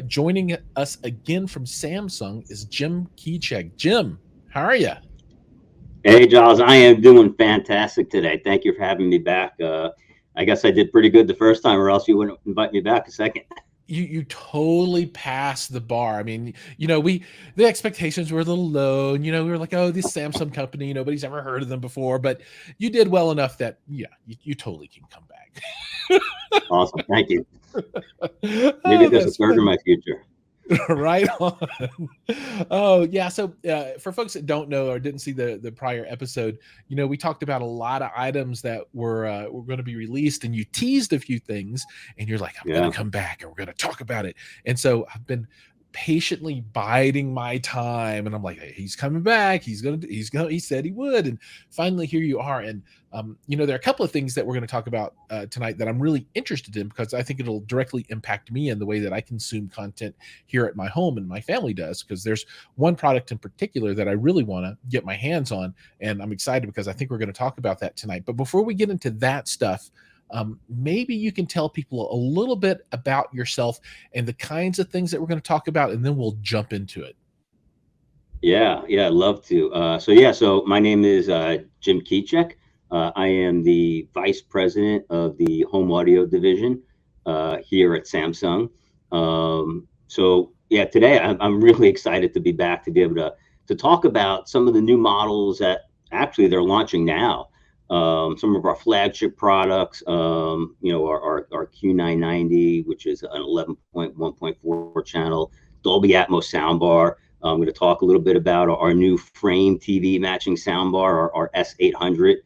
Joining us again from Samsung is Jim Keycheck. Jim, how are you? Hey, Giles, I am doing fantastic today. Thank you for having me back. I guess I did pretty good the first time, or else you wouldn't invite me back a second. You totally passed the bar. I mean, the expectations were a little low, and we were like, oh, this Samsung company, nobody's ever heard of them before, but you did well enough that you totally can come back. Awesome. Thank you. Maybe Oh, there's a that's third in funny. my future. Right on. Oh yeah. So for folks that don't know or didn't see the prior episode, we talked about a lot of items that were going to be released, and you teased a few things, and you're like, I'm going to Yeah. come back and we're going to talk about it. And so I've been patiently biding my time, and I'm like, hey, he's coming back. He said he would, and finally here you are. And there are a couple of things that we're going to talk about tonight that I'm really interested in, because I think it'll directly impact me and the way that I consume content here at my home and my family does. Because there's one product in particular that I really want to get my hands on, and I'm excited because I think we're going to talk about that tonight. But before we get into that stuff, maybe you can tell people a little bit about yourself and the kinds of things that we're going to talk about, and then we'll jump into it. Yeah, I'd love to. So my name is Jim Keycheck. I am the vice president of the home audio division here at Samsung. Today I'm really excited to be back to be able to talk about some of the new models that actually they're launching now. Some of our flagship products, our Q990, which is an 11.1.4 channel Dolby Atmos soundbar. I'm going to talk a little bit about our new frame TV matching soundbar, our S800,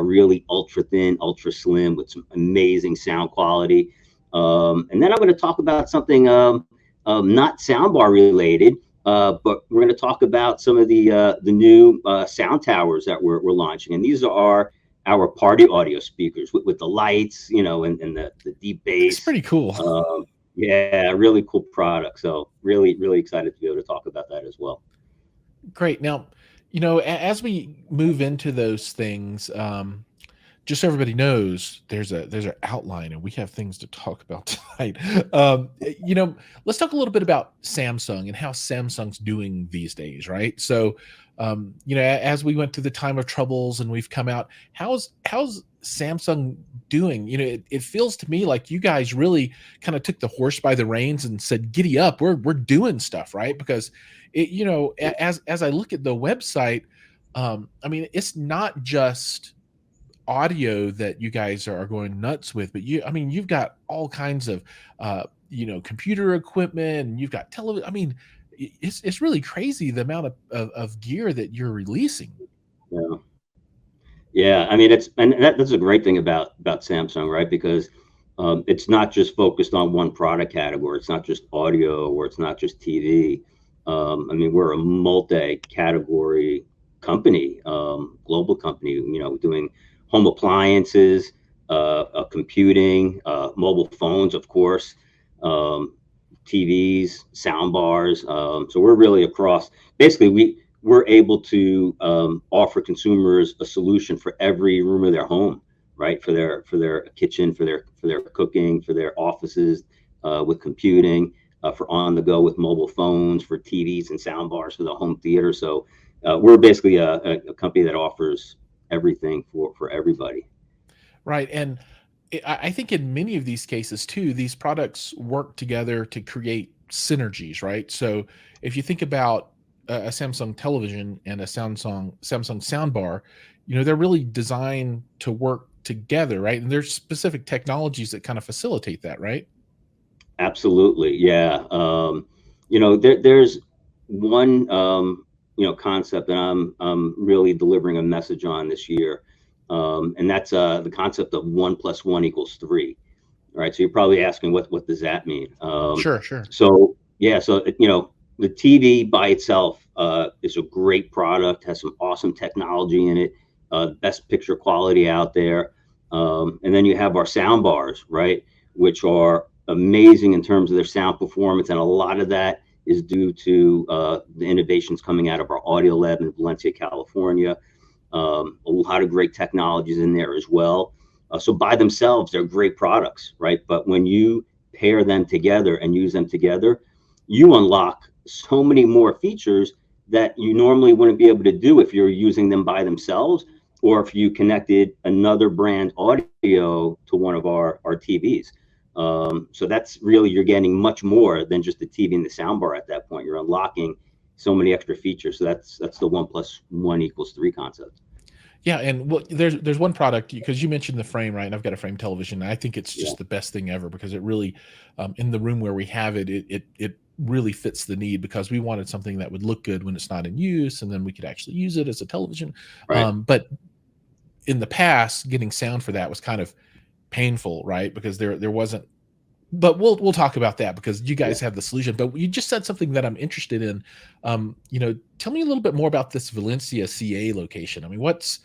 really ultra thin, ultra slim with some amazing sound quality. And then I'm going to talk about something not soundbar related, but we're going to talk about some of the new sound towers that we're launching. And these are our party audio speakers with the lights, and the deep It's bass. pretty cool. Yeah, really cool product. So really excited to be able to talk about that as well. Great. Now, as we move into those things, just so everybody knows, there's an outline, and we have things to talk about tonight. Let's talk a little bit about Samsung and how Samsung's doing these days, right? So, as we went through the time of troubles and we've come out, how's Samsung doing? It feels to me like you guys really kind of took the horse by the reins and said, "Giddy up, we're doing stuff," right? Because as I look at the website, I mean, it's not just audio that you guys are going nuts with, but you've got all kinds of computer equipment, and you've got television. I mean, it's really crazy the amount of gear that you're releasing. Yeah. Yeah, I mean that's a great thing about Samsung, right? Because it's not just focused on one product category. It's not just audio or it's not just TV. I mean, we're a multi-category company, global company. Doing home appliances, computing, mobile phones, of course, TVs, sound bars. So we're really across. Basically, we're able to offer consumers a solution for every room of their home, right? For their kitchen, for their cooking, for their offices, with computing, for on the go with mobile phones, for TVs and sound bars for the home theater. So we're basically a company that offers everything for everybody. Right. And I think in many of these cases too, these products work together to create synergies, right? So if you think about a Samsung television and a Samsung soundbar, they're really designed to work together, right? And there's specific technologies that kind of facilitate that, right? Absolutely, yeah. There's one concept that I'm really delivering a message on this year, and that's the concept of 1 + 1 = 3. Right. So you're probably asking what does that mean? Sure, sure. So the TV by itself is a great product, has some awesome technology in it, best picture quality out there, and then you have our sound bars, right, which are amazing in terms of their sound performance, and a lot of that is due to the innovations coming out of our audio lab in Valencia, California. A lot of great technologies in there as well. So by themselves, they're great products, right? But when you pair them together and use them together, you unlock so many more features that you normally wouldn't be able to do if you're using them by themselves, or if you connected another brand audio to one of our TVs. So that's really, you're getting much more than just the TV and the soundbar at that point. You're unlocking so many extra features. So that's the 1+1 = 3 concept. Yeah, and well, there's one product, because you mentioned the frame, right? And I've got a frame television. And I think it's Yeah. just the best thing ever, because it really, in the room where we have it, it really fits the need, because we wanted something that would look good when it's not in use, and then we could actually use it as a television. Right. But in the past, getting sound for that was kind of painful, right? Because there wasn't. But we'll talk about that, because you Yeah. guys have the solution. But you just said something that I'm interested in. Tell me a little bit more about this Valencia, CA location. I mean, what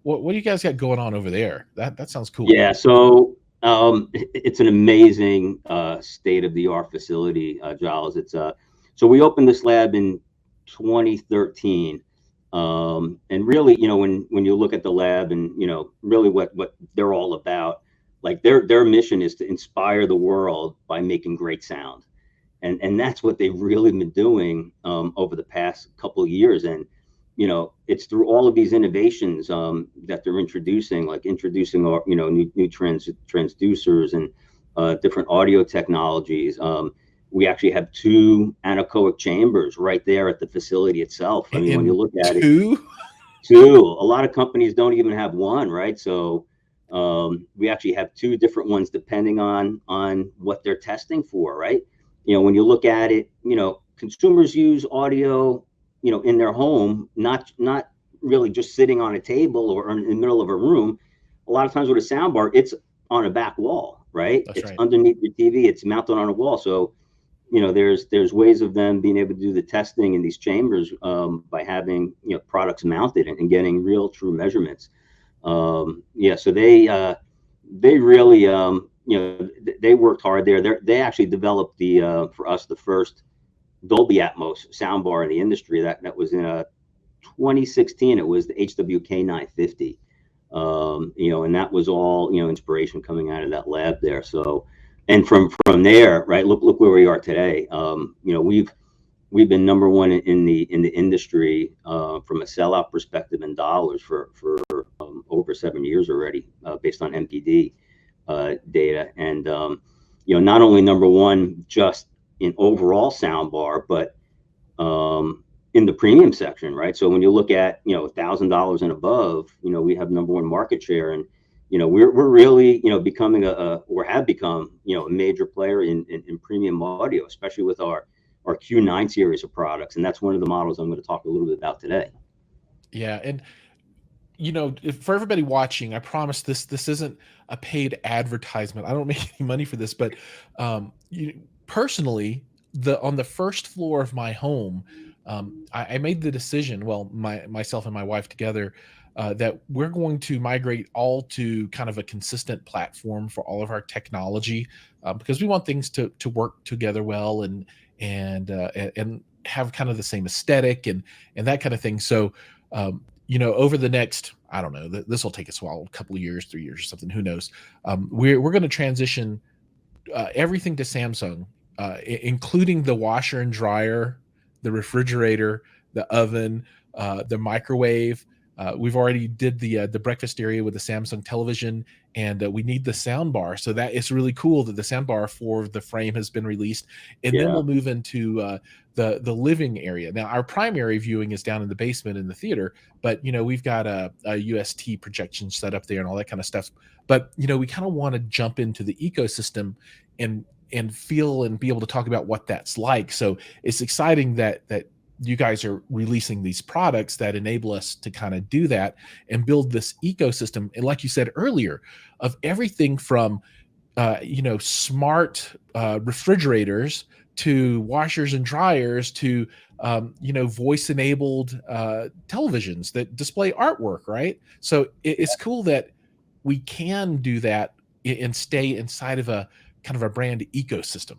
do you guys got going on over there? That sounds cool. Yeah. So it's an amazing state of the art facility, Giles. It's so we opened this lab in 2013. And really, when you look at the lab, and really what they're all about, like their mission is to inspire the world by making great sound, and that's what they've really been doing over the past couple of years. And it's through all of these innovations that they're introducing, like introducing new transducers and different audio technologies. We actually have 2 anechoic chambers right there at the facility itself. I mean, when you And look at it, two, 2. A lot of companies don't even have 1, right? So we actually have 2 different ones depending on what they're testing for, right? When you look at it, consumers use audio, in their home, not really just sitting on a table or in the middle of a room. A lot of times with a soundbar, it's on a back wall, right? that's It's right. underneath your TV. It's mounted on a wall. So there's ways of them being able to do the testing in these chambers by having products mounted and getting real true measurements. Yeah, so they really they worked hard there. They actually developed for us the first Dolby Atmos soundbar in the industry. That was in 2016. It was the HW-K990B. And that was all inspiration coming out of that lab there. So, and from there, right? Look where we are today. We've been number 1 in the industry from a sellout perspective in dollars for over 7 years already, based on MPD data. And not only number 1 just in overall soundbar, but in the premium section, right? So when you look at $1,000 and above, we have number 1 market share. And we're really becoming or have become a major player in premium audio, especially with our Q9 series of products. And that's one of the models I'm going to talk a little bit about today. Yeah, and for everybody watching, I promise this isn't a paid advertisement. I don't make any money for this, but personally, on the first floor of my home, I made the decision, well, myself and my wife together, that we're going to migrate all to kind of a consistent platform for all of our technology, because we want things to work together well, and have kind of the same aesthetic and that kind of thing. So over the next, I don't know, this will take us a couple of years, 3 years or something, who knows. We're going to transition everything to Samsung, including the washer and dryer, the refrigerator, the oven, the microwave. We've already did the breakfast area with the Samsung television, and we need the sound bar. So that is really cool that the sound bar for the frame has been released. And then we'll move into the living area. Now, our primary viewing is down in the basement in the theater, but we've got a UST projection set up there and all that kind of stuff. But we kind of want to jump into the ecosystem and feel and be able to talk about what that's like. So it's exciting that you guys are releasing these products that enable us to kind of do that and build this ecosystem. And like you said earlier, of everything from smart refrigerators to washers and dryers to voice enabled televisions that display artwork, right? So it's cool that we can do that and stay inside of a kind of a brand ecosystem.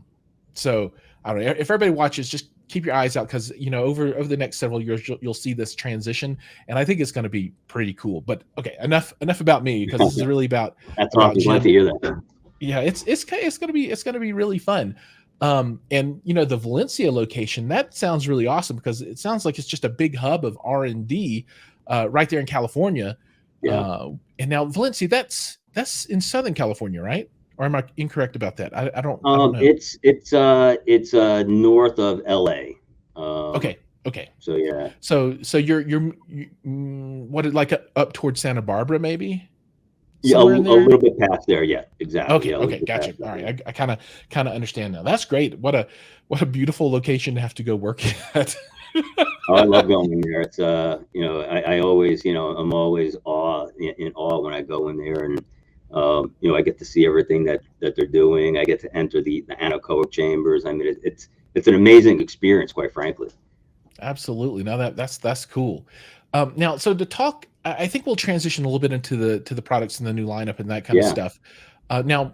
So I don't know, if everybody watches, just keep your eyes out, because over the next several years you'll see this transition, and I think it's going to be pretty cool. But okay, enough about me, because this is really about That's awesome. Glad Jim. to hear that. Yeah, it's going to be really fun. And the Valencia location, that sounds really awesome because it sounds like it's just a big hub of R&D right there in California. Yeah. And now Valencia, that's in Southern California, right? Or am I incorrect about that? I don't know. It's north of LA. Okay. So yeah. So you're what, like up towards Santa Barbara, maybe? Yeah, a Somewhere in there? little bit past there. Yeah, exactly. Okay, Yeah, a little bit gotcha. past All that, right, I kind of understand now. That's great. What a beautiful location to have to go work at. Oh, I love going in there. It's I always, I'm always in awe when I go in there, and I get to see everything that they're doing. I get to enter the anechoic chambers. I mean, it's an amazing experience, quite frankly. Absolutely. Now that's cool. Now, so to talk, I think we'll transition a little bit into the products and the new lineup and that kind of Yeah, stuff. Now,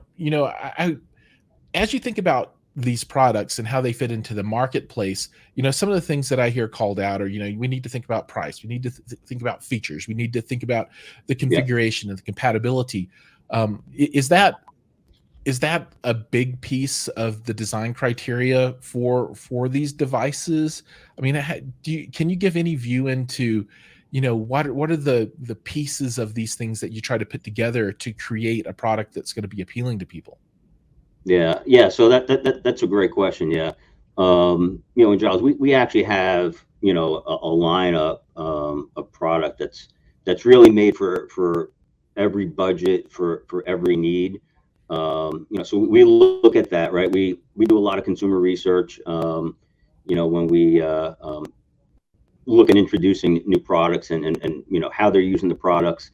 as you think about these products and how they fit into the marketplace, some of the things that I hear called out are, we need to think about price. We need to think about features. We need to think about the yeah. configuration and the compatibility. Is that a big piece of the design criteria for these devices? I mean, can you give any view into, what are the pieces of these things that you try to put together to create a product that's going to be appealing to people? Yeah. So that's a great question. Yeah. And Giles, we actually have, a lineup of product that's really made for every budget, for every need. So we look at that, right? We do a lot of consumer research, when we look at introducing new products and how they're using the products,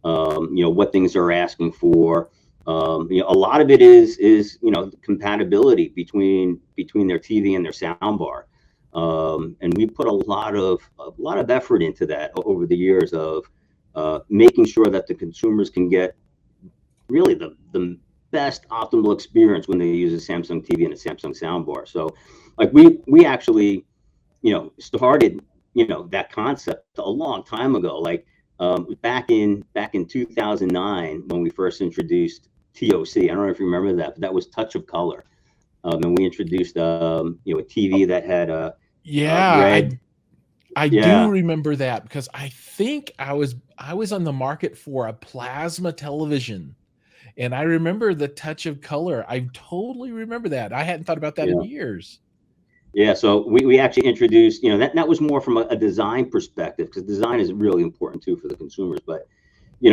what things they're asking for. A lot of it is compatibility between their TV and their soundbar, and we put a lot of effort into that over the years of making sure that the consumers can get really the best optimal experience when they use a Samsung TV and a Samsung soundbar. So, like we actually started that concept a long time ago, like back in 2009 when we first introduced TOC. I don't know if you remember that, but that was Touch of Color. And we introduced a TV that had a red. I do remember that because I think I was on the market for a plasma television, and I remember the Touch of Color. I totally remember that. I hadn't thought about that in years. Yeah, so we actually introduced, that was more from a design perspective, because design is really important too for the consumers. But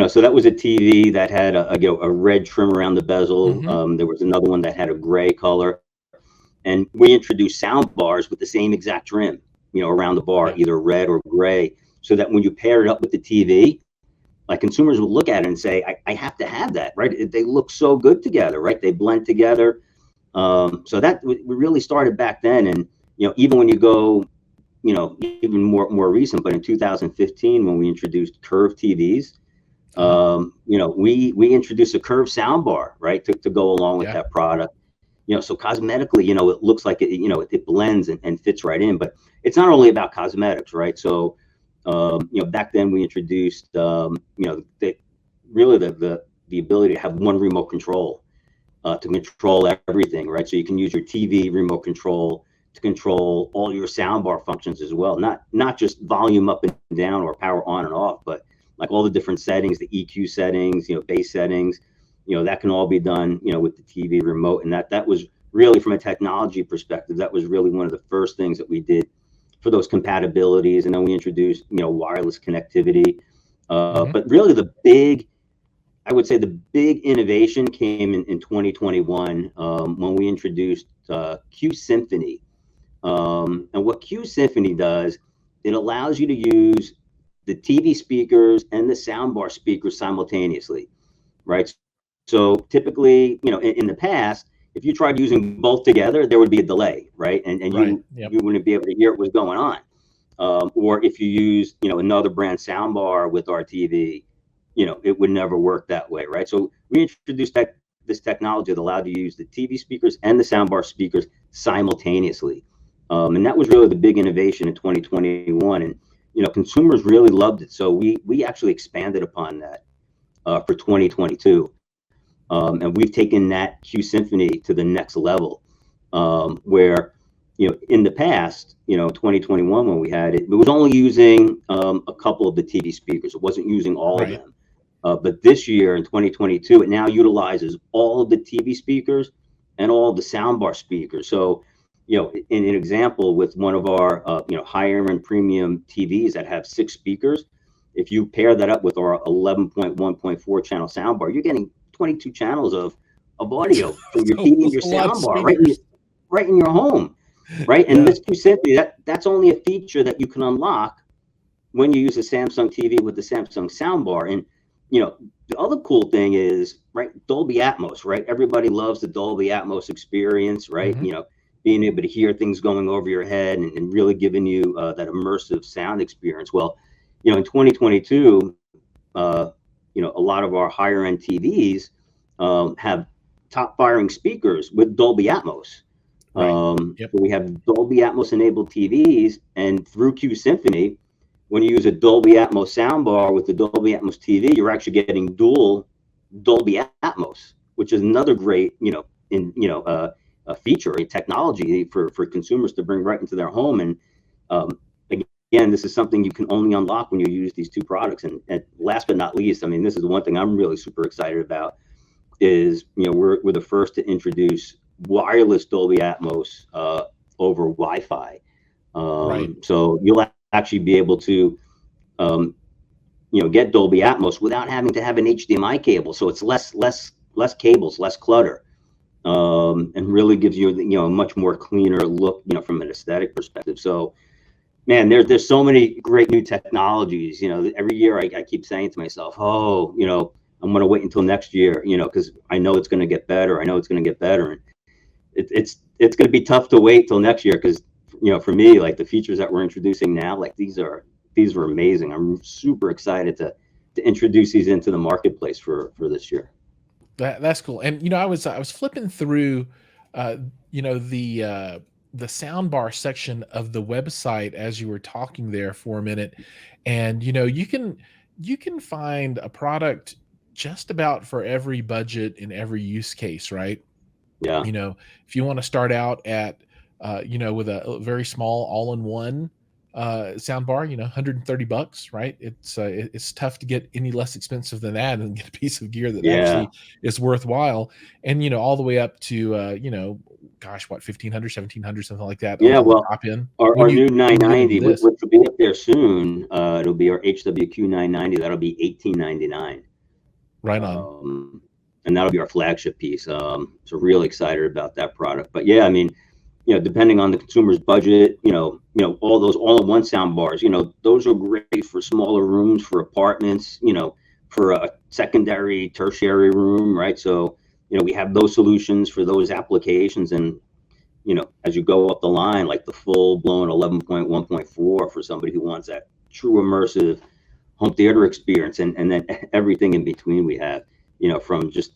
so that was a TV that had a red trim around the bezel. Mm-hmm. There was another one that had a gray color, and we introduced sound bars with the same exact trim, around the bar, either red or gray, so that when you pair it up with the TV, like consumers would look at it and say, I have to have that, right? They look so good together, right? They blend together. So that we really started back then, and even when you go, even more recent, but in 2015 when we introduced curved TVs, we introduced a curved soundbar, right, to go along with that product. So cosmetically, it looks like it blends and fits right in. But it's not only about cosmetics, right? So back then we introduced the ability to have one remote control to control everything, right? So you can use your TV remote control to control all your soundbar functions as well, not just volume up and down or power on and off, but like all the different settings, the EQ settings, bass settings, that can all be done, with the TV remote. And that was really, from a technology perspective, that was really one of the first things that we did for those compatibilities. And then we introduced, wireless connectivity. But really I would say the big innovation came in 2021 when we introduced Q Symphony. And what Q Symphony does, it allows you to use the TV speakers and the soundbar speakers simultaneously, right? So typically, in the past, if you tried using both together, there would be a delay, right? And you wouldn't be able to hear what was going on. Or if you use, another brand soundbar with our TV, it would never work that way, right? So we introduced this technology that allowed you to use the TV speakers and the soundbar speakers simultaneously. And that was really the big innovation in 2021. And, consumers really loved it. So we actually expanded upon that for 2022. And we've taken that Q Symphony to the next level. where, in the past, 2021 when we had it, it was only using a couple of the TV speakers. It wasn't using all of Right. them. But this year in 2022, it now utilizes all of the TV speakers and all of the soundbar speakers. So, in an example with one of our, higher end premium TVs that have 6 speakers, if you pair that up with our 11.1.4 channel soundbar, you're getting 22 channels of audio for your TV and your A lot of soundbar speakers. right in your home, right? And Yeah. this Q Symphony, that's only a feature that you can unlock when you use a Samsung TV with the Samsung soundbar. And the other cool thing is, right, Dolby Atmos, right? Everybody loves the Dolby Atmos experience, right? Mm-hmm. Being able to hear things going over your head and really giving you that immersive sound experience. Well, in 2022, a lot of our higher end TVs have top firing speakers with Dolby Atmos. Right. Yep. So we have Dolby Atmos enabled TVs, and through Q Symphony, when you use a Dolby Atmos soundbar with the Dolby Atmos TV, you're actually getting dual Dolby Atmos, which is another great, a feature, a technology for consumers to bring right into their home. And again, this is something you can only unlock when you use these 2 products. And last but not least, I mean, this is the one thing I'm really super excited about is, we're the first to introduce wireless Dolby Atmos over Wi-Fi. Right. So you'll actually be able to, get Dolby Atmos without having to have an HDMI cable. So it's less cables, less clutter, and really gives you, a much more cleaner look, from an aesthetic perspective. So, man, there's so many great new technologies. Every year I keep saying to myself, oh, I'm going to wait until next year, because I know it's going to get better. I know it's going to get better. And it's going to be tough to wait till next year because, for me, like the features that we're introducing now, like these are amazing. I'm super excited to introduce these into the marketplace for this year. That's cool. And I was flipping through, the soundbar section of the website as you were talking there for a minute, and you can find a product just about for every budget and every use case, right? Yeah. If you want to start out at, with a very small all-in-one soundbar, $130, right? It's tough to get any less expensive than that and get a piece of gear that actually is worthwhile. And all the way up to gosh, what, 1500, 1700, something like that. Yeah. On the Well, top end. our new When you get into 990, which this, will be up there soon, it'll be our HW-Q990. That'll be $1899. right on. And that'll be our flagship piece. So really excited about that product. But yeah, I mean, depending on the consumer's budget, all ththose all-in-one sound bars, those are great for smaller rooms, for apartments, for a secondary, tertiary room, right? So, we have those solutions for those applications. And, as you go up the line, like the full-blown 11.1.4 for somebody who wants that true immersive home theater experience, and then everything in between we have, from just,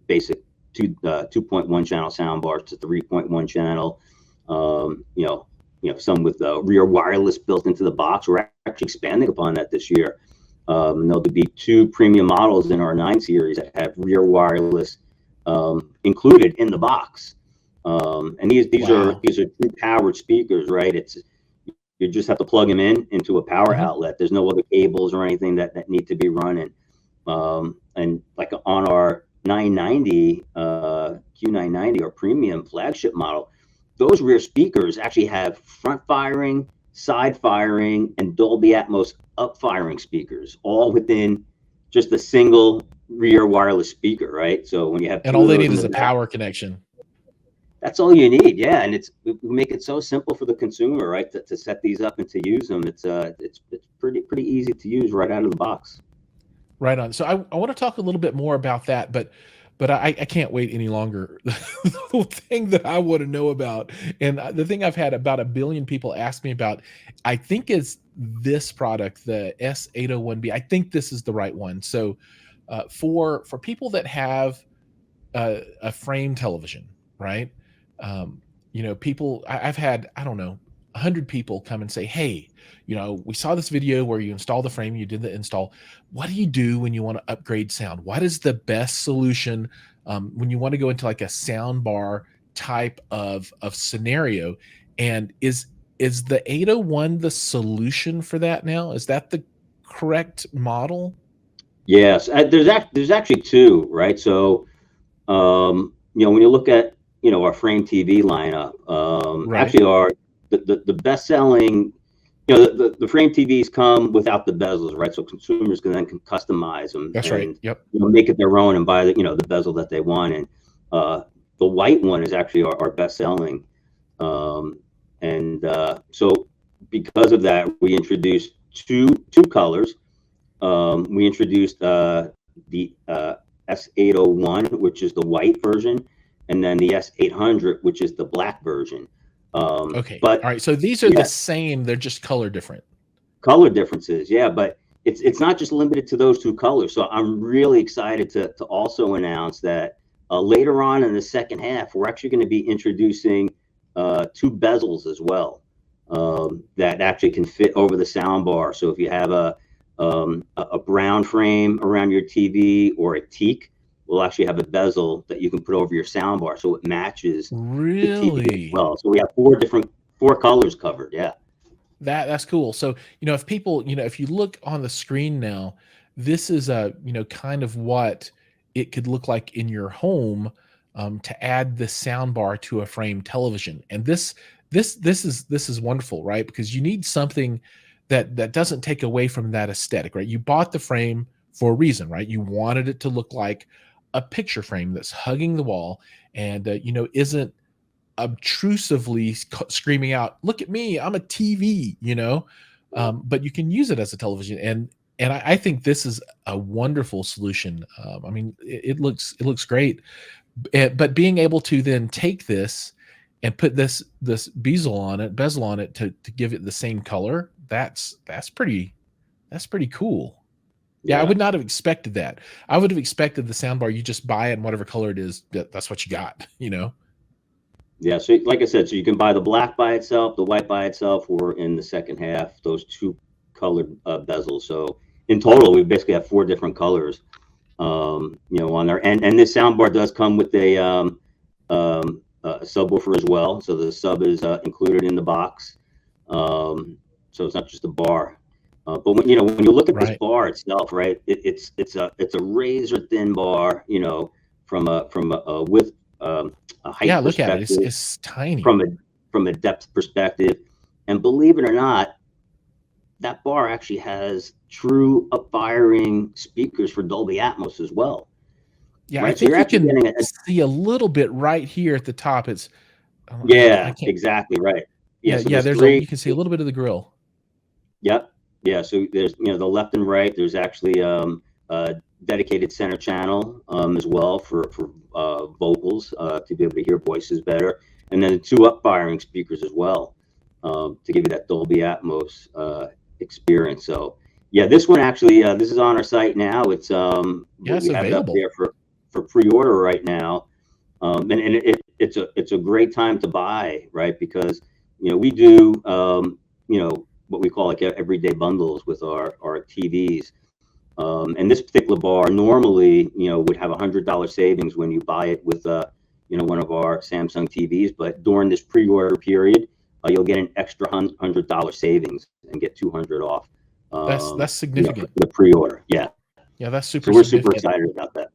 basic 2.1 channel sound bars to 3.1 channel, some with rear wireless built into the box. We're actually expanding upon that this year. There'll be 2 premium models in our 9 series that have rear wireless included in the box. And these Wow. are true powered speakers, right? You just have to plug them into a power outlet. There's no other cables or anything that need to be running. And like on our 990 Q990, our premium flagship model, those rear speakers actually have front firing, side firing, and Dolby Atmos up firing speakers, all within just a single rear wireless speaker, right? So when you have And all they need is a power connection. that's all you need. Yeah. And we make it so simple for the consumer, right? To set these up and to use them. It's pretty easy to use right out of the box. Right on. So I want to talk a little bit more about that, but I can't wait any longer. The thing that I want to know about, and the thing I've had about 1 billion people ask me about, I think is this product, the S801B. I think this is the right one. So for people that have a frame television, right? People, I've had, I don't know, 100 people come and say, hey, we saw this video where you install the frame, you did the install. What do you do when you want to upgrade sound? What is the best solution when you want to go into like a sound bar type of scenario. And is the 801 the solution for that now? Is that the correct model? Yes, there's actually two, right? So, when you look at, our frame TV lineup, Right. actually the best selling, the frame TVs come without the bezels, right? So consumers can customize them That's right. and, Yep. make it their own and buy the bezel that they want. And the white one is actually our best selling. So because of that, we introduced two colors. We introduced the S801, which is the white version, and then the S800, which is the black version. Okay. But All right. So these are the same. They're just color different. color differences, yeah. But it's not just limited to those two colors. So I'm really excited to also announce that later on in the second half, we're actually going to be introducing two bezels as well, that actually can fit over the sound bar. So if you have a brown frame around your TV or a teak, we'll actually have a bezel that you can put over your sound bar, so it matches the TV as Really? well. So we have four colors covered. Yeah. That's cool. So, if people, if you look on the screen now, this is kind of what it could look like in your home, to add the sound bar to a frame television. And this is wonderful, right? Because you need something that doesn't take away from that aesthetic, right? You bought the frame for a reason, right? You wanted it to look like a picture frame that's hugging the wall and isn't obtrusively screaming out, "Look at me, I'm a TV," but you can use it as a television, and I think this is a wonderful solution. I mean, it looks great, but being able to then take this and put this bezel on it to give it the same color, that's pretty cool. Yeah, I Yeah. would not have expected that. I would have expected the soundbar, you just buy it and whatever color it is, that's what you got. Yeah, so like I said, so you can buy the black by itself, the white by itself, or in the second half, those two colored bezels. So in total, we basically have four different colors, on there. And this soundbar does come with a subwoofer as well. So the sub is included in the box. So it's not just a bar. But when you look at this Right. bar itself, right, it's a razor thin bar, from a width, a Yeah, height look at it. It's perspective, it's tiny. from a depth perspective. And believe it or not, that bar actually has true up-firing speakers for Dolby Atmos as well, Yeah, I right? So think you're you actually can getting see a little bit right here at the top. It's I yeah, can't. exactly right. Yeah, Yeah, so yeah. there's There's a three. you can see a little bit of the grill. Yep. Yeah. So there's, the left and right. There's actually a dedicated center channel, as well for vocals, to be able to hear voices better, and then two up-firing speakers as well, to give you that Dolby Atmos experience. So yeah, this one actually, this is on our site now. It's Yeah, it's we have it up available. there for pre-order right now. And it's a great time to buy, right? Because we do, what we call like everyday bundles with our TVs. And this particular bar normally, would have $100 savings when you buy it with, one of our Samsung TVs. But during this pre-order period, you'll get an extra $100 savings and get 200 off. That's For significant. the pre-order. Yeah. Yeah, that's So super we're super significant. excited about that.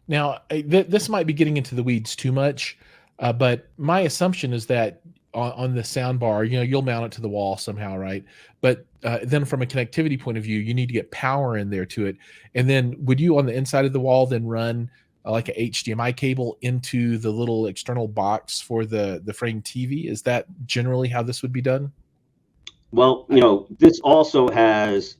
Now, this might be getting into the weeds too much, but my assumption is that on the sound bar, you'll mount it to the wall somehow, right? But then from a connectivity point of view, you need to get power in there to it. And then would you on the inside of the wall then run like a HDMI cable into the little external box for the frame TV? Is that generally how this would be done? Well, this also has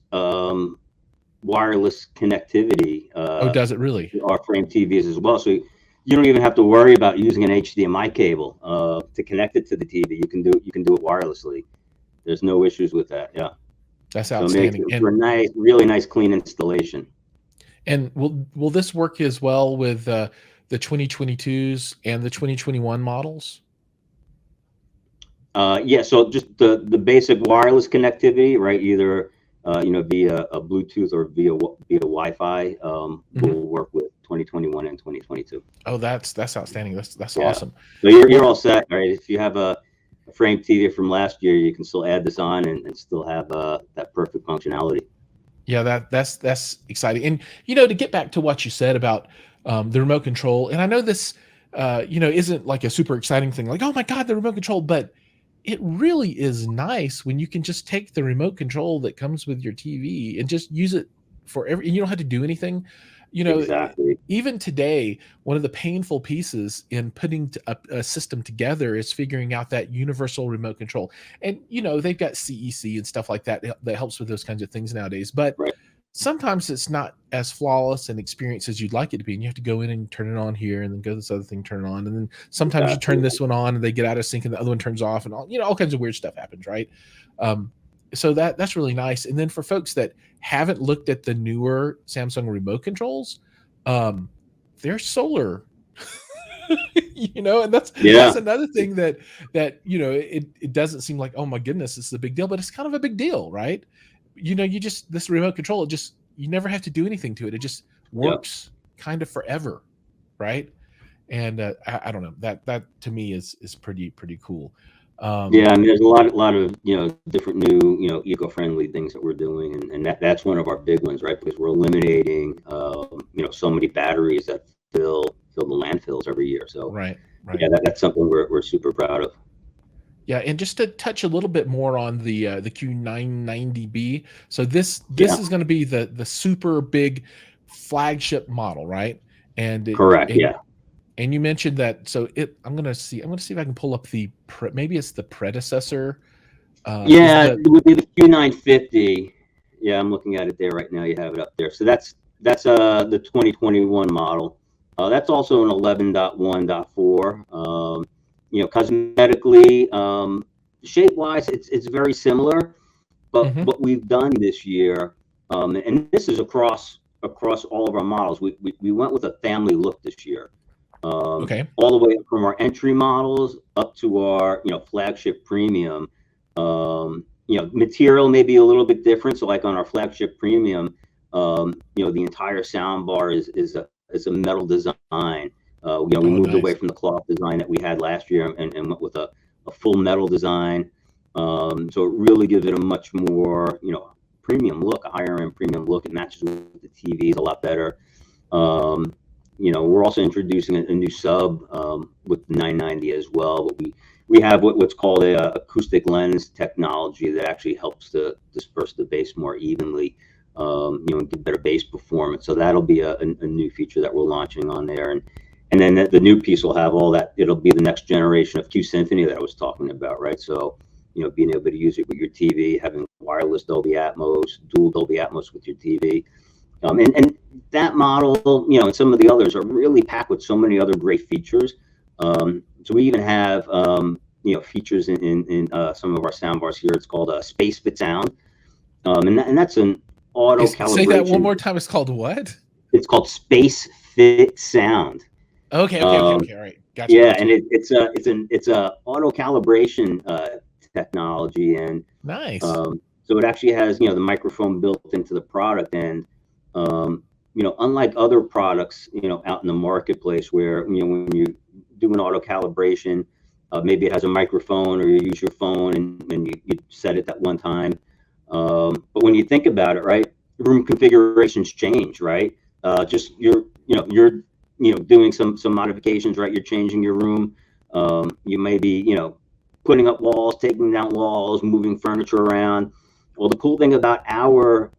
wireless connectivity, Oh, does it really? to our frame TVs as well. So you don't even have to worry about using an HDMI cable to connect it to the TV. You can do it wirelessly. There's no issues with that. Yeah. That's So it makes outstanding. it for a nice, really nice, clean installation. And will this work as well with the 2022s and the 2021 models? Yeah. So just the basic wireless connectivity, right? Either via a Bluetooth or via Wi-Fi, Mhm. will work with 2021 and 2022. Oh, that's outstanding. That's Yeah. awesome. So you're Well, all set, right? If you have a frame TV from last year, you can still add this on and still have that perfect functionality. yeah, that's exciting. And to get back to what you said about the remote control, and I know this isn't like a super exciting thing, like, oh my God, the remote control, but it really is nice when you can just take the remote control that comes with your TV and just use it for and you don't have to do anything. You know, Exactly. even today, one of the painful pieces in putting a system together is figuring out that universal remote control. And they've got CEC and stuff like that that helps with those kinds of things nowadays. But Right. sometimes it's not as flawless an experience as you'd like it to be, and you have to go in and turn it on here and then go to this other thing, turn it on, and then sometimes you turn Exactly. this one on and they get out of sync and the other one turns off, and all kinds of weird stuff happens, right? So that's really nice. And then for folks that haven't looked at the newer Samsung remote controls, they're solar. And that's Yeah. another thing that it doesn't seem like, oh my goodness, it's a big deal, but it's kind of a big deal, right? You just, this remote control, you never have to do anything to it. It just Yep. works kind of forever, right? And I don't know, that to me is pretty cool. Yeah, I mean, there's a lot of different new eco-friendly things that we're doing, and that's one of our big ones, right? Because we're eliminating so many batteries that fill the landfills every year. So Right. yeah, that's something we're super proud of. Yeah, and just to touch a little bit more on the Q990B. So this Yeah, is going to be the super big flagship model, right? And correct. Yeah, and you mentioned that. So I'm going to see if I can pull up maybe it's the predecessor. Is yeah, the it would be the Q950. Yeah, I'm looking at it there right now. You have it up there. So that's the 2021 model. That's also an 11.1.4. Cosmetically, shape-wise, it's very similar. But Mhm. what we've done this year, and this is across all of our models, we went with a family look this year, Okay. all the way up from our entry models up to our flagship premium. Material may be a little bit different. So like on our flagship premium, the entire sound bar is a metal design. We Oh, moved away nice. from the cloth design that we had last year and went with a full metal design. So it really gives it a much more, premium look, a higher end premium look. It matches with the TVs a lot better. We're also introducing a new sub with the 990 as well. But we have what's called a acoustic lens technology that actually helps to disperse the bass more evenly, and get better bass performance. So that'll be a new feature that we're launching on there. And then the new piece will have all that. It'll be the next generation of Q Symphony that I was talking about, right? So, being able to use it with your TV, having wireless Dolby Atmos, dual Dolby Atmos with your TV. And that model, and some of the others are really packed with so many other great features. So we even have, features in some of our sound bars here. It's called a Space Fit Sound. And that's an auto Say that one calibration. more time. It's called what? It's called Space Fit Sound. Okay. Um, All right. yeah, Gotcha. and it's a auto calibration technology, and Nice. so it actually has the microphone built into the product, and unlike other products out in the marketplace where when you do an auto calibration, maybe it has a microphone or you use your phone and you set it that one time. But when you think about it, right, room configurations change, right? Just you're doing some modifications, right? You're changing your room. You may be putting up walls, taking down walls, moving furniture around. Well, the cool thing about our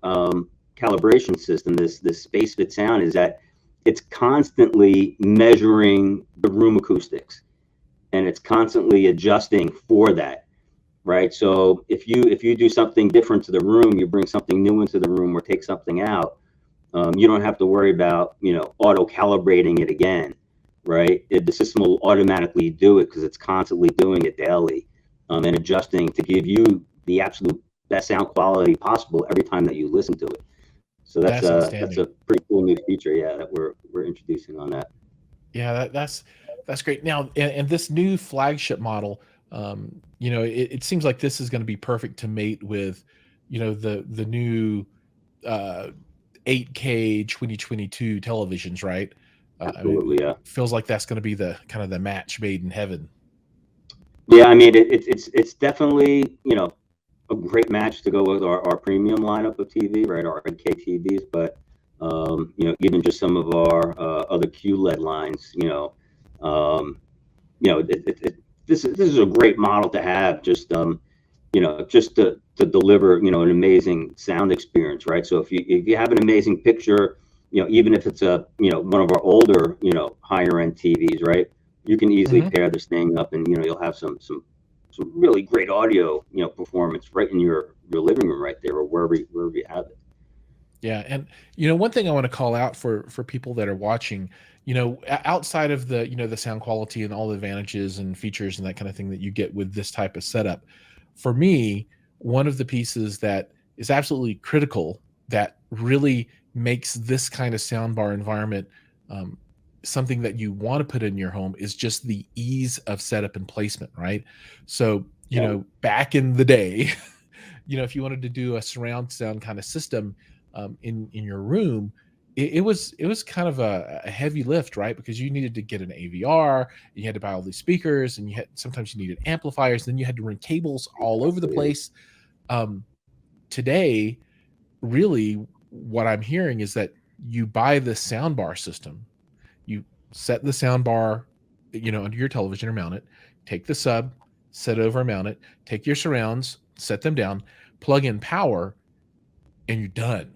calibration system, this Space Fit Sound, is that it's constantly measuring the room acoustics, and it's constantly adjusting for that, right? So if you do something different to the room, you bring something new into the room or take something out, you don't have to worry about auto calibrating it again, right? The system will automatically do it because it's constantly doing it daily, and adjusting to give you the absolute best sound quality possible every time that you listen to it. So that's That's a outstanding. pretty cool new feature, yeah, that we're introducing on that. Yeah, that's great. Now, and this new flagship model, it seems like this is going to be perfect to mate with, the new uh, 8K 2022 televisions, right? I mean, Absolutely, yeah. feels like that's going to be the kind of the match made in heaven. Yeah, I mean, it's definitely, a great match to go with our premium lineup of TV, right? Our NK TVs, but even just some of our other QLED lines, this is a great model to have. Just to deliver, an amazing sound experience, right? So if you have an amazing picture, even if it's one of our older, higher end TVs, right? You can easily Hmm. pair this thing up, and you'll have some really great audio, performance right in your living room right there, or wherever you have it. Yeah, and one thing I want to call out for people that are watching, outside of the the sound quality and all the advantages and features and that kind of thing that you get with this type of setup, for me, one of the pieces that is absolutely critical that really makes this kind of soundbar environment um, something that you want to put in your home is just the ease of setup and placement, right? So, Yeah, back in the day, if you wanted to do a surround sound kind of system in your room, it was kind of a heavy lift, right? Because you needed to get an AVR, you had to buy all these speakers, and sometimes you needed amplifiers. Then you had to run cables all over the exactly. place. Um, Today, really, what I'm hearing is that you buy the soundbar system, you set the soundbar, under your television or mount it, take the sub, set it over, mount it, take your surrounds, set them down, plug in power, and you're done.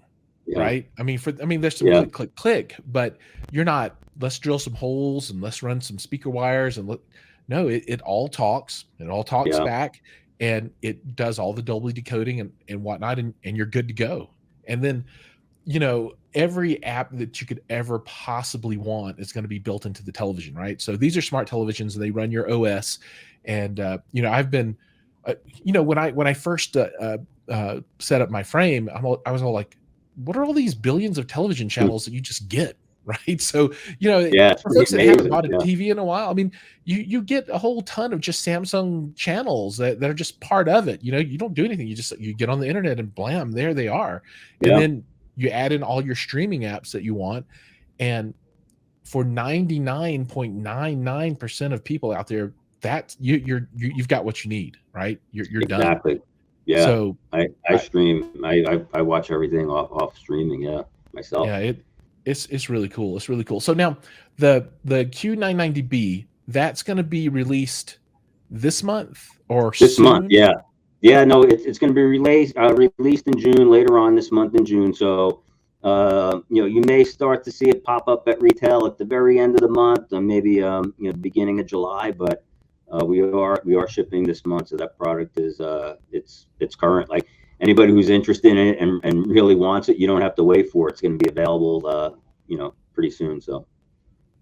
Yeah, Right? I mean, there's some yeah, click, click, click, but you're not, let's drill some holes and let's run some speaker wires and look. No, it all talks yeah, back, and it does all the Dolby decoding and whatnot, and you're good to go. And then, every app that you could ever possibly want is going to be built into the television, right? So these are smart televisions, and they run your OS. And I've been, when I first set up my frame, I was all like, what are all these billions of television channels that you just get? Right. So, yeah. It's for pretty folks that haven't amazing. bought a Yeah, TV in a while, I mean, you get a whole ton of just Samsung channels that are just part of it. You don't do anything. You get on the internet and blam, there they are. And yeah, then you add in all your streaming apps that you want. And for 99.99% of people out there, that you've got what you need, right? You're done. exactly. Yeah, So I I, stream. I watch everything off streaming. Yeah, myself. yeah, it's really cool. It's really cool. So now the Q990B, that's going to be released this month or This month, soon. yeah. Yeah, no, it's going to be released in June, later on this month in June. So, you may start to see it pop up at retail at the very end of the month, or maybe beginning of July. But we are shipping this month, so that product is it's current. Like anybody who's interested in it and really wants it, you don't have to wait for it. It's going to be available, pretty soon. So.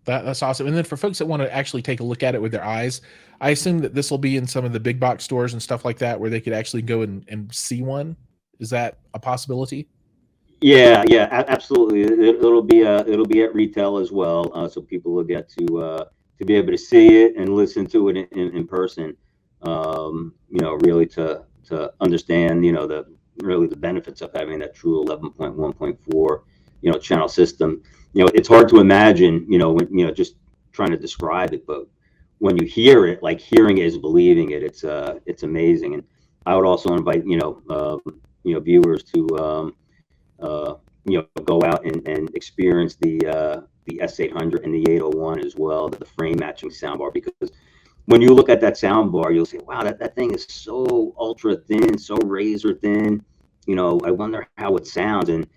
That's awesome. And then for folks that want to actually take a look at it with their eyes, I assume that this will be in some of the big box stores and stuff like that where they could actually go and see one. Is that a possibility? Yeah, yeah, absolutely. It'll be at retail as well, so people will get to be able to see it and listen to it in person. Really to understand, the benefits of having that true 11.1.4, channel system. It's hard to imagine, just trying to describe it, but when you hear it, like hearing it is believing it. It's amazing, and I would also invite viewers to go out and experience the S800 and the 801 as well, the frame matching soundbar. Because when you look at that soundbar, you'll say, "Wow, that thing is so ultra thin, so razor thin." I wonder how it sounds, and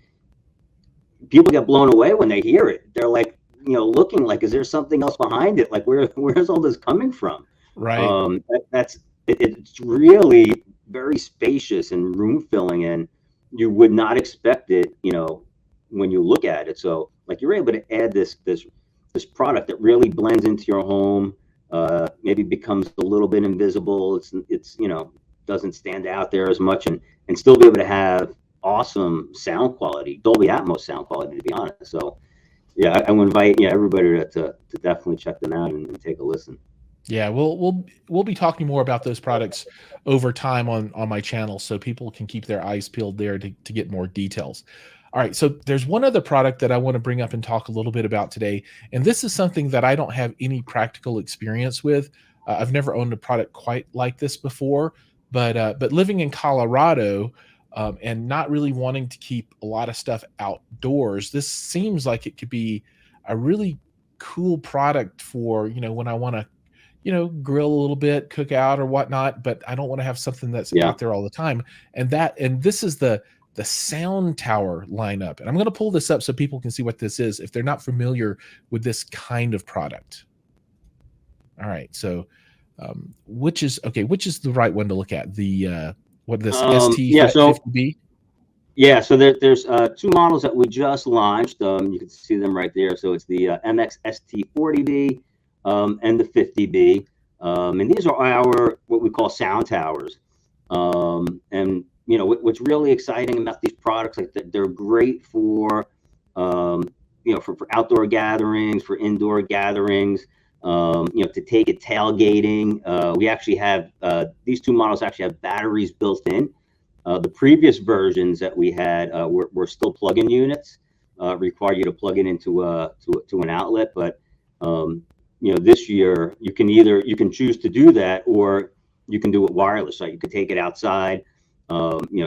people get blown away when they hear it. They're like, looking like, is there something else behind it? Like, where's all this coming from? Right. It's really very spacious and room filling, and you would not expect it, when you look at it. So, like, you're able to add this product that really blends into your home. Maybe becomes a little bit invisible. It's doesn't stand out there as much, and still be able to have awesome sound quality, Dolby Atmos sound quality, to be honest. So, yeah, I would invite everybody to definitely check them out and take a listen. Yeah, we'll be talking more about those products over time on my channel, so people can keep their eyes peeled there to get more details. All right, so there's one other product that I want to bring up and talk a little bit about today, and this is something that I don't have any practical experience with. I've never owned a product quite like this before, but living in Colorado and not really wanting to keep a lot of stuff outdoors, this seems like it could be a really cool product for when I want to grill a little bit, cook out or whatnot, but I don't want to have something that's Yeah. out there all the time. And this is the Sound Tower lineup. And I'm going to pull this up so people can see what this is if they're not familiar with this kind of product. All right. So which is the right one to look at? The this ST50B? Yeah, so there's two models that we just launched. You can see them right there. So it's the MX ST40B and the 50B. And these are our what we call sound towers. And what's really exciting about these products, like they're great for for outdoor gatherings, for indoor gatherings. To take it tailgating. We actually have these two models actually have batteries built in. The previous versions that we had were still plug-in units, require you to plug it into to an outlet. But this year you can choose to do that, or you can do it wireless. So you could take it outside,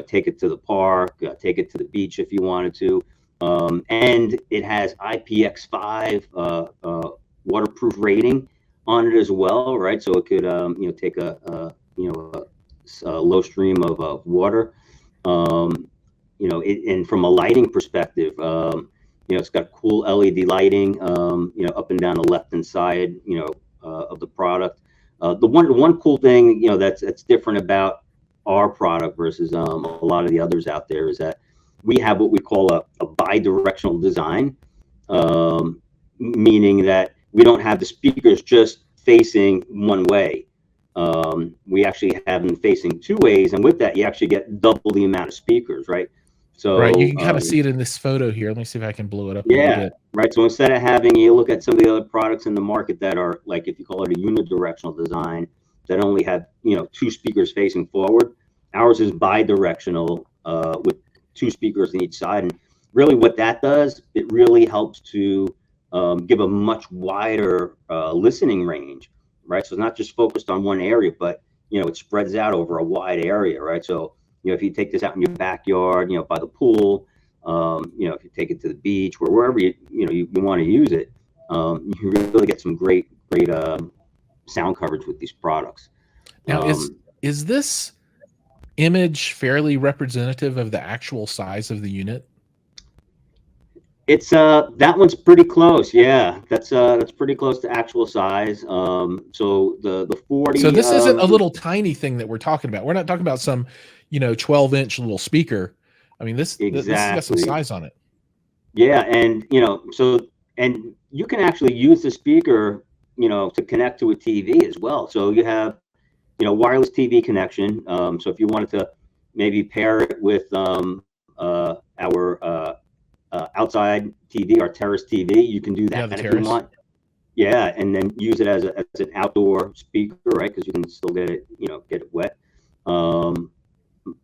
take it to the park, take it to the beach if you wanted to, and it has IPX5 waterproof rating on it as well, right? So it could take a low stream of water. And from a lighting perspective, it's got cool LED lighting, up and down the left hand side, of the product. The one cool thing, that's different about our product versus a lot of the others out there is that we have what we call a bi-directional design, meaning that we don't have the speakers just facing one way. We actually have them facing two ways, and with that, you actually get double the amount of speakers, right? So right, you can kind of see it in this photo here. Let me see if I can blow it up a little bit. Right. So instead of having you look at some of the other products in the market that are like, if you call it a unidirectional design, that only have two speakers facing forward, ours is bi-directional with two speakers on each side. And really, what that does, it really helps to give a much wider listening range, right? So it's not just focused on one area, but it spreads out over a wide area, right? So if you take this out in your backyard, by the pool, if you take it to the beach or wherever you want to use it, you can really get some great sound coverage with these products. Now, is this image fairly representative of the actual size of the unit? It's that one's pretty close. Yeah, that's pretty close to actual size. So the 40. So this isn't a little tiny thing that we're talking about. We're not talking about some 12-inch little speaker. I mean, this has got some size on it. Yeah, and and you can actually use the speaker to connect to a TV as well. So you have wireless TV connection. So if you wanted to maybe pair it with our outside TV, our terrace TV, you can do that if you want. Yeah, and then use it as an outdoor speaker, right? Because you can still get it wet.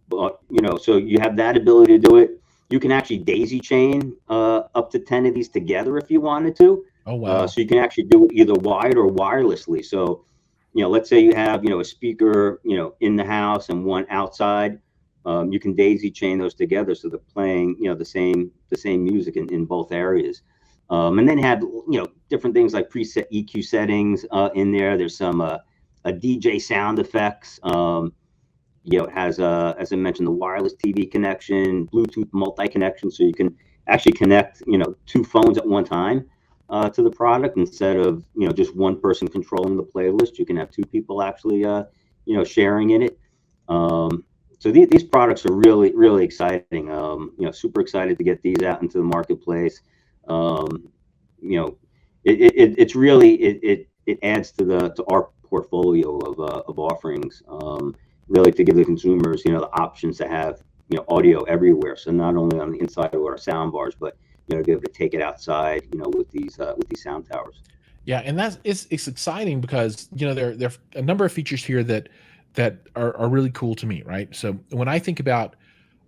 But so you have that ability to do it. You can actually daisy chain up to 10 of these together if you wanted to. Oh wow! So you can actually do it either wired or wirelessly. So let's say you have a speaker in the house and one outside. You can daisy chain those together so they're playing the same music in both areas. And then have different things like preset EQ settings in there. There's some a DJ sound effects. It has as I mentioned, the wireless TV connection, Bluetooth multi connection, so you can actually connect two phones at one time to the product instead of just one person controlling the playlist. You can have two people actually sharing in it. So these products are really, really exciting. Super excited to get these out into the marketplace. It's really it adds to our portfolio of offerings. Really to give the consumers the options to have audio everywhere. So not only on the inside of our sound bars, but to be able to take it outside with these sound towers. Yeah, and it's exciting because there are a number of features here that are really cool to me, right? So when I think about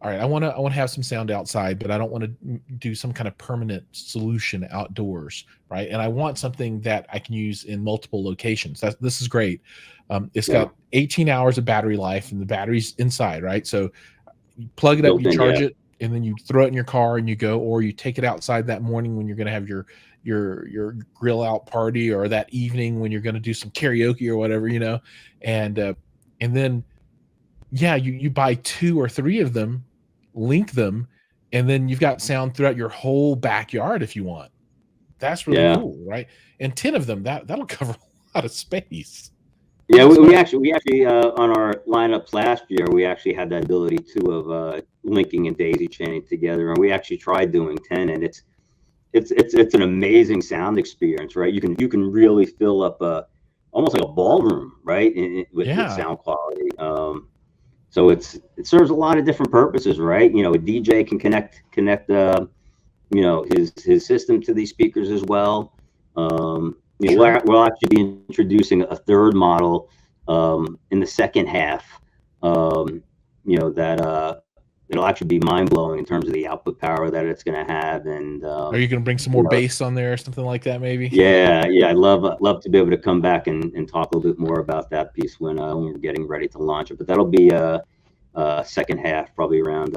all right, I want to have some sound outside, but I don't want to do some kind of permanent solution outdoors, right? And I want something that I can use in multiple locations. This is great. It's Yeah, got 18 hours of battery life, and the battery's inside, right? So you plug it up, built you in. Yeah, charge it, and then you throw it in your car and you go, or you take it outside that morning when you're going to have your grill out party, or that evening when you're going to do some karaoke or whatever, and then yeah, you buy two or three of them, link them, and then you've got sound throughout your whole backyard if you want. That's really yeah. cool, right? And 10 of them, that'll cover a lot of space. Yeah, Holy we smokes. actually on our lineups last year, we actually had that ability too of linking and daisy chaining together, and we actually tried doing 10, and it's an amazing sound experience, right? You can really fill up almost like a ballroom, right, with Yeah, sound quality. So it serves a lot of different purposes, right? A DJ can connect his system to these speakers as well. sure. We'll actually be introducing a third model in the second half. That it'll actually be mind blowing in terms of the output power that it's going to have, and Are you going to bring some you more know, bass on there or something like that, maybe? yeah, I'd love to be able to come back and talk a little bit more about that piece when we're getting ready to launch it. But that'll be second half, probably around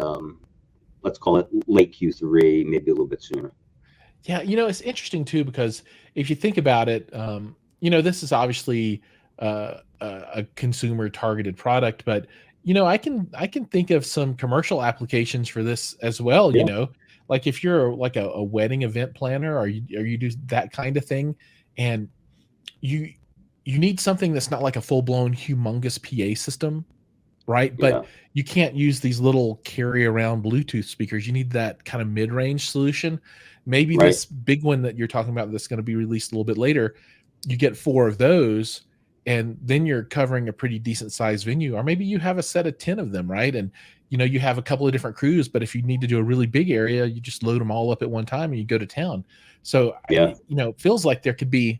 let's call it late Q3, maybe a little bit sooner. Yeah, it's interesting too because if you think about it, this is obviously a consumer targeted product, but I can think of some commercial applications for this as well. Yeah, Like if you're like a wedding event planner, or you do that kind of thing, and you you need something that's not like a full blown humongous PA system, right? But yeah, you can't use these little carry around Bluetooth speakers. You need that kind of mid range solution. Maybe right. this big one that you're talking about that's going to be released a little bit later, you get four of those, and then you're covering a pretty decent sized venue. Or maybe you have a set of 10 of them, right? And you have a couple of different crews, but if you need to do a really big area, you just load them all up at one time and you go to town. So, Yeah, it feels like there could be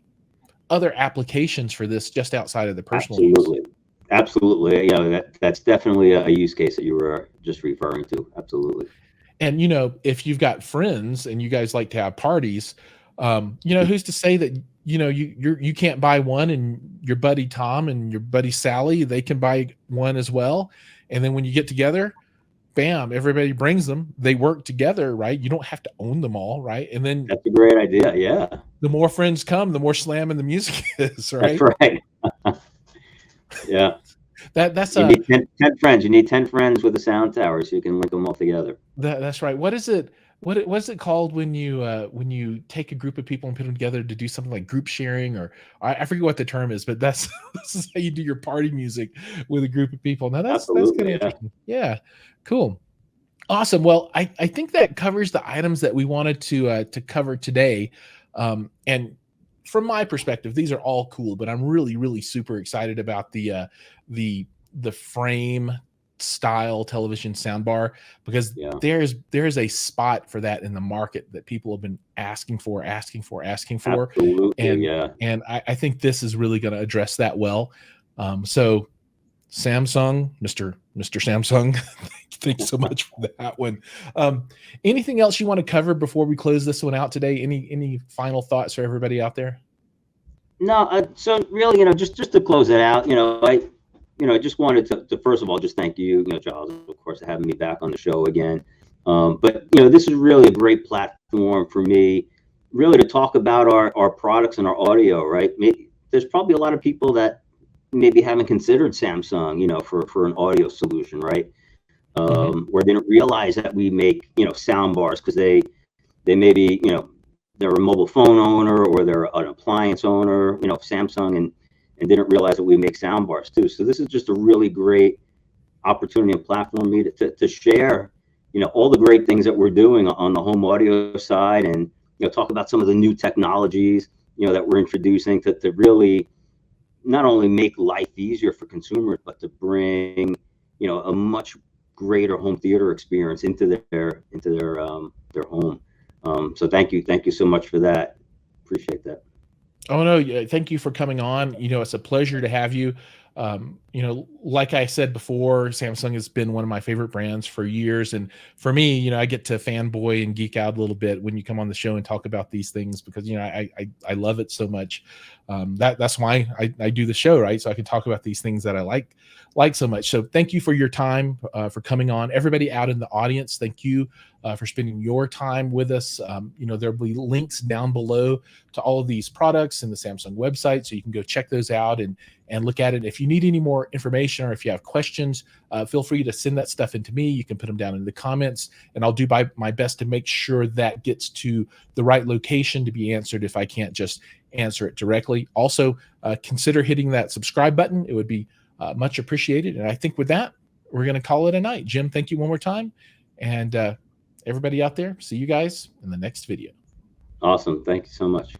other applications for this just outside of the personal use. absolutely. Absolutely. That's definitely a use case that you were just referring to. Absolutely. And if you've got friends and you guys like to have parties, who's to say that you can't buy one, and your buddy Tom and your buddy Sally, they can buy one as well. And then when you get together, bam, everybody brings them. They work together, right? You don't have to own them all, right? And then That's a great idea. Yeah, the more friends come, the more slamming the music is, that's right? right. Yeah. That's You a need 10 friends. You need 10 friends with a sound tower so you can link them all together. That's right. What is it? What's it called when you take a group of people and put them together to do something like group sharing, or I forget what the term is, but that's this is how you do your party music with a group of people. Now that's kind of Absolutely. Yeah. interesting. Yeah, cool, awesome. Well, I think that covers the items that we wanted to cover today. And from my perspective, these are all cool, but I'm really super excited about the the frame style television soundbar, because Yeah. there's a spot for that in the market that people have been asking for, Absolutely. and Yeah. I think this is really going to address that well. So Samsung, Mr. Samsung, thanks so much for that one. Anything else you want to cover before we close this one out today? Any final thoughts for everybody out there? No, so really, just to close it out, I just wanted to first of all just thank you, Giles, of course, for having me back on the show again. But this is really a great platform for me, really to talk about our products and our audio. Right? There's probably a lot of people that maybe haven't considered Samsung, for an audio solution, right? Hmm. Or didn't realize that we make, sound bars because they maybe, they're a mobile phone owner or they're an appliance owner, Samsung, and didn't realize that we make sound bars too. So this is just a really great opportunity and platform for me to share, all the great things that we're doing on the home audio side, and talk about some of the new technologies, that we're introducing to really not only make life easier for consumers, but to bring, a much greater home theater experience into their home. So thank you so much for that. Appreciate that. Oh no, yeah, thank you for coming on. It's a pleasure to have you. You know, like I said before, Samsung has been one of my favorite brands for years. And for me, you know, I get to fanboy and geek out a little bit when you come on the show and talk about these things, because, you know, I love it so much. That's why I do the show, right? So I can talk about these things that I like so much. So thank you for your time, for coming on. Everybody out in the audience, thank you for spending your time with us. You know, there'll be links down below to all of these products and the Samsung website, so you can go check those out and look at it. If you need any more information or if you have questions, feel free to send that stuff into me. You can put them down in the comments, and I'll do my best to make sure that gets to the right location to be answered if I can't just answer it directly. Also, consider hitting that subscribe button. It would be much appreciated. And I think with that, we're going to call it a night. Jim, thank you one more time. And everybody out there, see you guys in the next video. Awesome. Thank you so much.